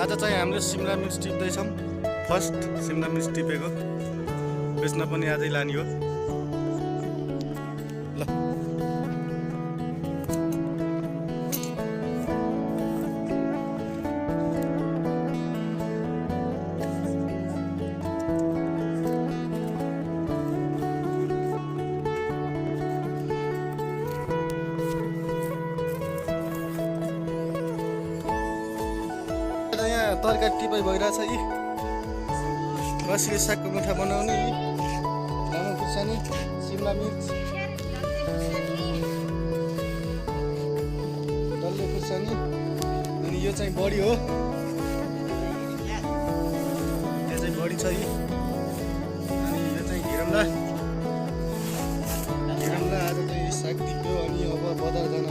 आज चाहिँ हामीले सिमला मिर्च टिप्दैछौँ। फर्स्ट सिमला मिर्च टिपेको बेच्न पनि आजै लाने हो। ल यहाँ तरकारी टिपाइ भइरहेछ। यी कसरी सागको मुठा बनाउने, यी लामो खुर्सानी, सिमला मिर्च, डल्ले खुर्सानी, अनि यो चाहिँ बडी हो। यो चाहिँ बडी छ। यी अनि यो चाहिँ घिरम्ला। आज चाहिँ साग टिप्यो अनि अब बजार जान